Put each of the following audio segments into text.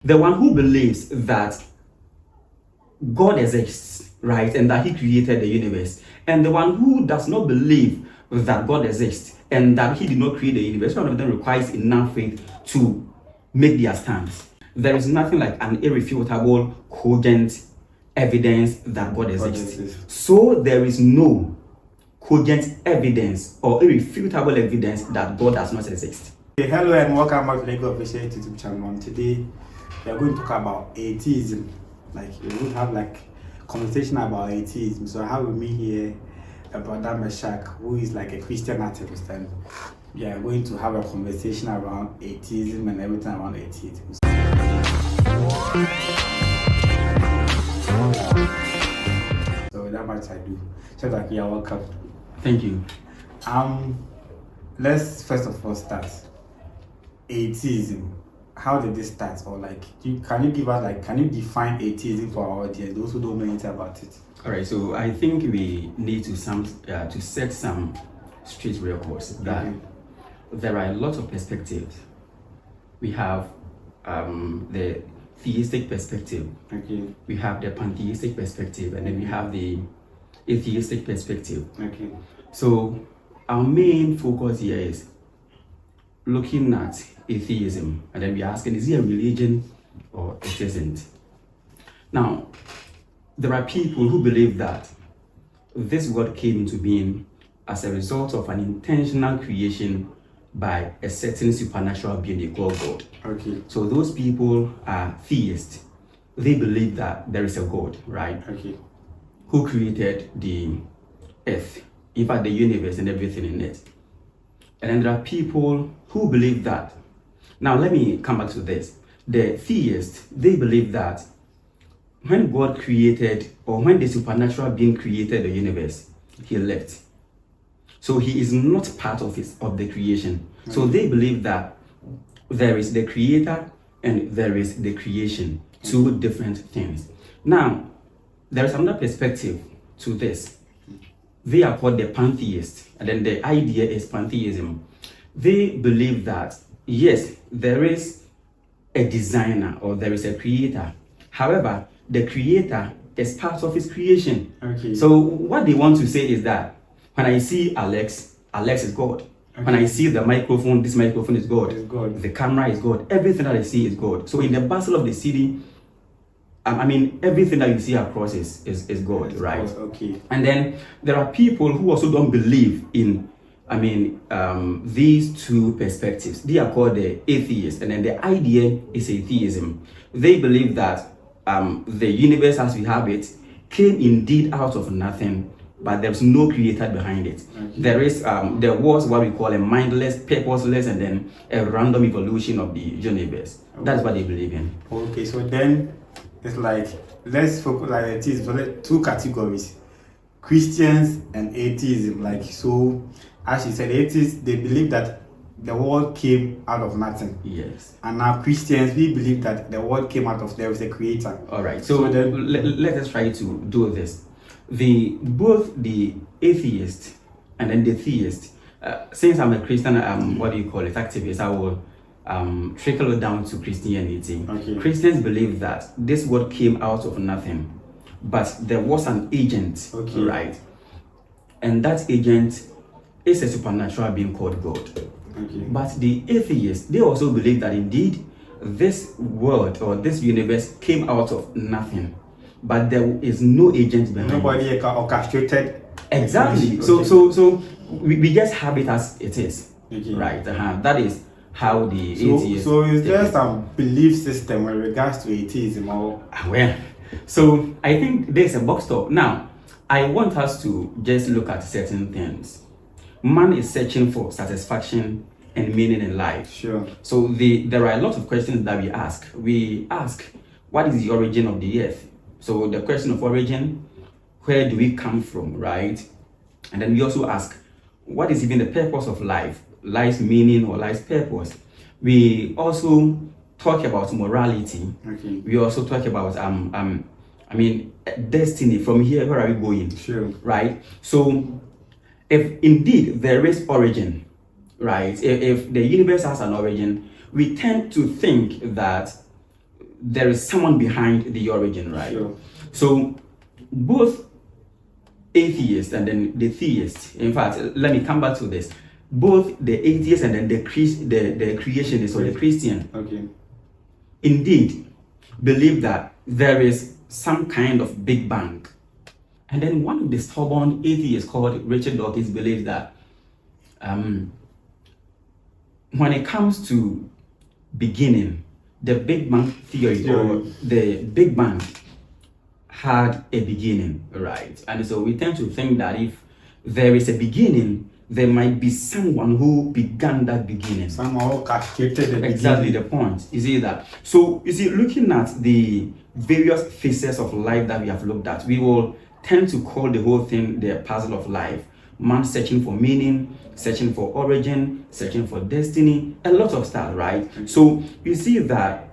The one who believes that God exists, right, and that he created the universe, and the one who does not believe that God exists and that he did not create the universe, one of them requires enough faith to make their stance. There is nothing like an irrefutable, cogent evidence that God exists. So there is no cogent evidence or irrefutable evidence that God does not exist. Hello and welcome back to the Lego Official YouTube channel. Today we are going to talk about atheism. Like we will have like conversation about atheism. So I have with me here Brother Meshach, who is like a Christian activist, and we are going to have a conversation around atheism and everything around atheism. So without much ado, so like you are welcome. Thank you. Let's first of all start. Atheism. How did this start? Or like, can you give us like, can you define atheism for our audience, those who don't know anything about it? All right. So I think we need to set some straight records that there are a lot of perspectives. We have the theistic perspective. Okay. We have the pantheistic perspective, and then we have the atheistic perspective. Okay. So our main focus here is looking at atheism, and then we're asking, is it a religion or it isn't? Now, there are people who believe that this world came into being as a result of an intentional creation by a certain supernatural being they call God. Okay. So those people are theists. They believe that there is a God, right? Okay. Who created the earth, in fact the universe and everything in it. And then there are people who believe that. Now let me come back to this. The theists, they believe that when God created, or when the supernatural being created the universe, he left. So he is not part of the creation. So they believe that there is the creator and there is the creation, two different things. Now, there is another perspective to this. They are called the pantheists, and then the idea is pantheism. They believe that, yes, there is a designer or there is a creator. However, the creator is part of his creation. Okay. So what they want to say is that when I see Alex, Alex is God. Okay. When I see the microphone, this microphone is God. It's God. The camera is God. Everything that I see is God. So in the bustle of the city, everything that you see across is God, right? God. Okay. And then there are people who also don't believe in, these two perspectives. They are called the atheists, and then the idea is atheism. They believe that the universe as we have it came indeed out of nothing, but there's no creator behind it. Okay. There was what we call a mindless, purposeless, and then a random evolution of the universe. Okay. That's what they believe in. Okay, so then it's like, let's focus like atheism. So like two categories, Christians and atheism. Like, so as you said, atheists, they believe that the world came out of nothing. Yes. And now Christians, we believe that the world came out of, there was a creator. All right. So then let us try to do this. Both the atheist and then the theist, since I'm a Christian, activist, I will trickle it down to Christianity. Okay. Christians believe that this world came out of nothing, but there was an agent, okay, right? And that agent is a supernatural being called God. Okay. But the atheists, they also believe that indeed this world or this universe came out of nothing, but there is no agent behind Nobody it. orchestrated. Exactly. Okay. So we just have it as it is. Okay. Right. That is how the atheists. So is there some belief system with regards to atheism or? Well, so I think there's a box stop. Now, I want us to just look at certain things. Man is searching for satisfaction and meaning in life. Sure. So there are a lot of questions that we ask. We ask, what is the origin of the earth? So the question of origin, where do we come from, right? And then we also ask, what is even the purpose of life? Life's meaning or life's purpose. We also talk about morality. Okay. We also talk about destiny. From here, where are we going? Sure. Right? So if indeed there is origin, right? If the universe has an origin, we tend to think that there is someone behind the origin, right? Sure. So both atheists and then the theists, in fact, let me come back to this. Both the atheist and then the creationist or the Christian, Okay. indeed believe that there is some kind of Big Bang. And then one of the stubborn atheists called Richard Dawkins believes that when it comes to beginning, the Big Bang theory or the Big Bang had a beginning, right? And so we tend to think that if there is a beginning, there might be someone who began that beginning. Someone who castrated the Exactly the point. You see that? So, you see, looking at the various phases of life that we have looked at, we will tend to call the whole thing the puzzle of life. Man searching for meaning, searching for origin, searching for destiny, a lot of stuff, right? So, you see that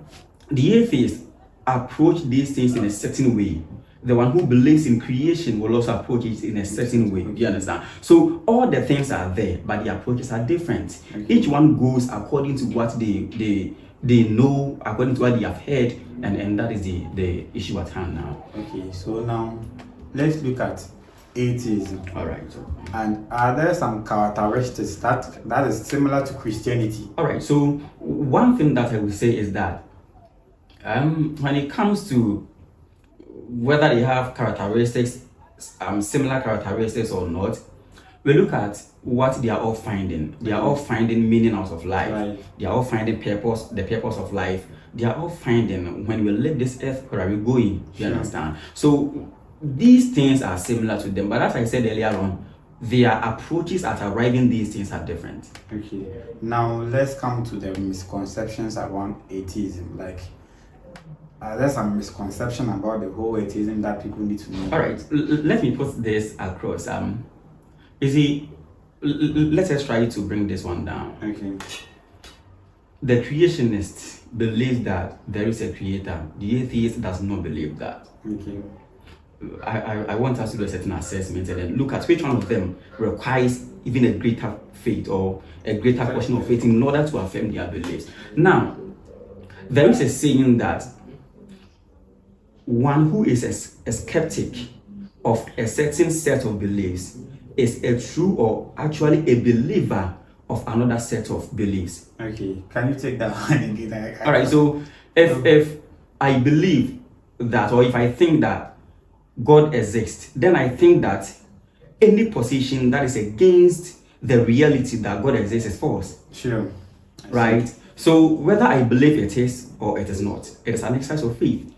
the atheists approach these things in a certain way. The one who believes in creation will also approach it in a certain way. You understand? So all the things are there, but the approaches are different. Each one goes according to what they know, according to what they have heard, and that is the issue at hand now. Okay, so now let's look at atheism. All right. And are there some characteristics that is similar to Christianity? All right. So one thing that I would say is that when it comes to whether they have characteristics, similar characteristics or not, we look at what they are all finding. They are all finding meaning out of life. Right. They are all finding purpose, the purpose of life. They are all finding when we leave this earth, where are we going? You understand? So these things are similar to them, but as I said earlier on, their approaches at arriving these things are different. Okay. Now let's come to the misconceptions around atheism. Like, there's some misconception about the whole atheism that people need to know. All right, let me put this across. You see, let us try to bring this one down. Okay. The creationist believes that there is a creator. The atheist does not believe that. Okay. I want us to do a certain assessment and then look at which one of them requires even a greater faith or a greater portion of faith in order to affirm their beliefs. Now, there is a saying that one who is a skeptic of a certain set of beliefs is a true or actually a believer of another set of beliefs. Okay, can you take that one again? All right, so if I believe that, or if I think that God exists, then I think that any position that is against the reality that God exists is false. Sure. Right? So whether I believe it is or it is not, it is an exercise of faith.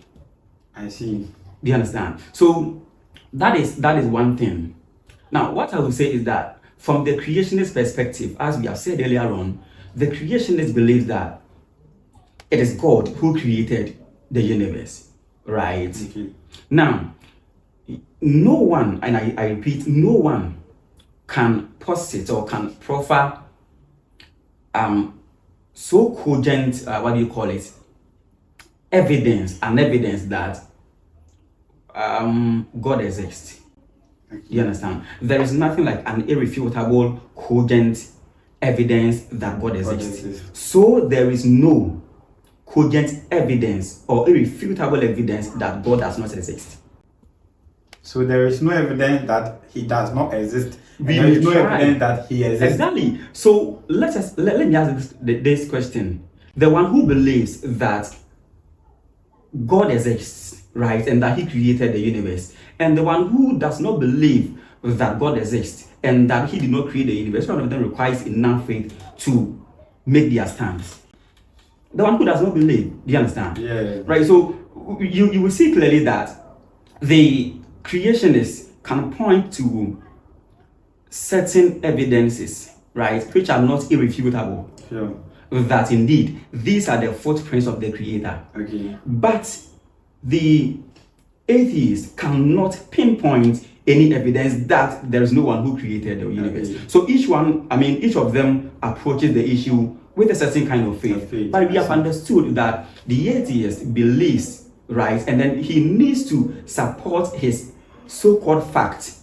I see. Do you understand? So that is one thing. Now, what I will say is that from the creationist perspective, as we have said earlier on, the creationist believes that it is God who created the universe, right? Okay. Now, no one, and I repeat, no one can posit or can proffer so cogent, what do you call it, evidence that God exists. Okay. You understand? There is nothing like an irrefutable, cogent evidence that God exists. So there is no cogent evidence or irrefutable evidence that God does not exist. So there is no evidence that he does not exist. There is no evidence that he exists. Exactly. So let me ask this question. The one who believes that God exists, right, and that he created the universe, and the one who does not believe that God exists and that he did not create the universe, one of them requires enough faith to make their stance. The one who does not believe, do you understand? Yeah. Right, so you will see clearly that the creationists can point to certain evidences, right, which are not irrefutable. Sure. That indeed these are the footprints of the creator. Okay. But the atheist cannot pinpoint any evidence that there is no one who created the universe. Okay. So each of them approaches the issue with a certain kind of faith. But we have understood that the atheist believes, right, and then he needs to support his so-called fact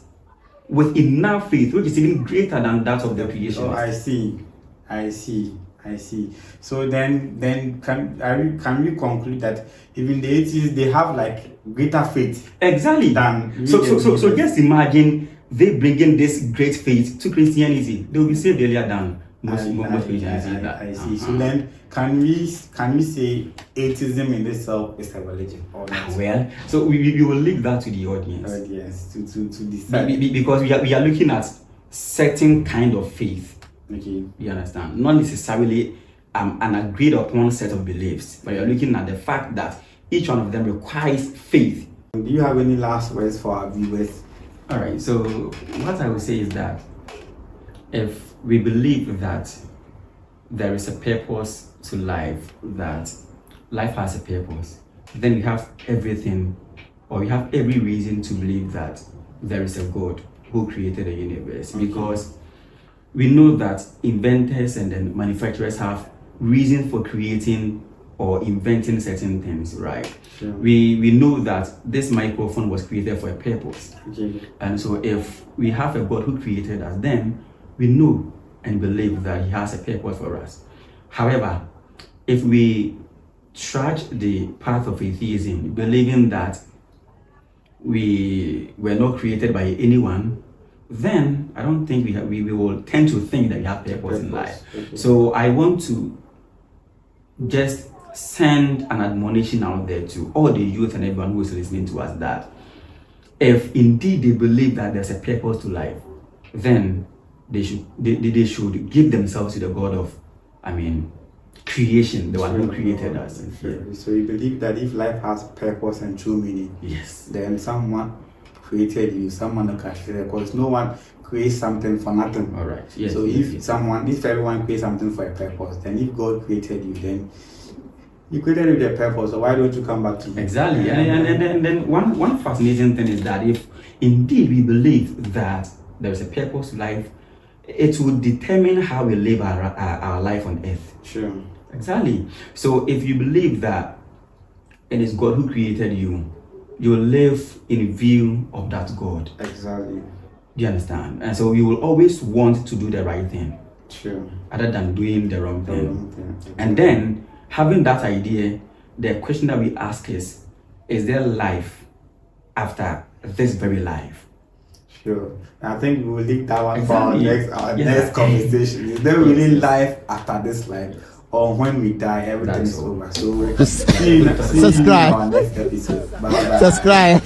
with enough faith, which is even greater than that of the creationist. Oh, I see. I see. So then can we conclude that even the atheists, they have like greater faith? Exactly. Than So just imagine they bring in this great faith to Christianity. They will be saved earlier than most Christianity. I see. So then can we say atheism in itself is a religion or not? Well, so we will leave that to the audience. Yes, to decide. Because we are looking at certain kind of faith. Okay. You understand? Not necessarily an agreed upon set of beliefs, but you're looking at the fact that each one of them requires faith. Do you have any last words for our viewers? All right, so what I would say is that if we believe that there is a purpose to life, that life has a purpose, then we have everything, or we have every reason to believe that there is a God who created the universe. Okay. Because we know that inventors and then manufacturers have reason for creating or inventing certain things, right? Sure. We know that this microphone was created for a purpose. Okay. And so if we have a God who created us, then we know and believe that he has a purpose for us. However, if we trudge the path of atheism, believing that we were not created by anyone, then I don't think we will tend to think that we have purpose in life. Okay. So I want to just send an admonition out there to all the youth and everyone who is listening to us, that if indeed they believe that there's a purpose to life, then they should give themselves to the God of, creation, the one who created us. So you believe that if life has purpose and true meaning, yes, then someone created you, someone created, because no one creates something for nothing. All right. Yes. So if everyone creates something for a purpose, then if God created you, then you created with a purpose. So why don't you come back to me? Exactly. And then one fascinating thing is that if indeed we believe that there is a purpose to life, it will determine how we live our life on earth. Sure. Exactly. So if you believe that it is God who created you, you will live in view of that God. Exactly. Do you understand? And so you will always want to do the right thing. Sure. Other than doing the wrong thing. Exactly. And then, having that idea, the question that we ask is there life after this very life? Sure. I think we will leave that one Exactly. for our next conversation. Is there really life after this life? Or when we die, everything is over? So see you in our next episode. Bye bye. Subscribe.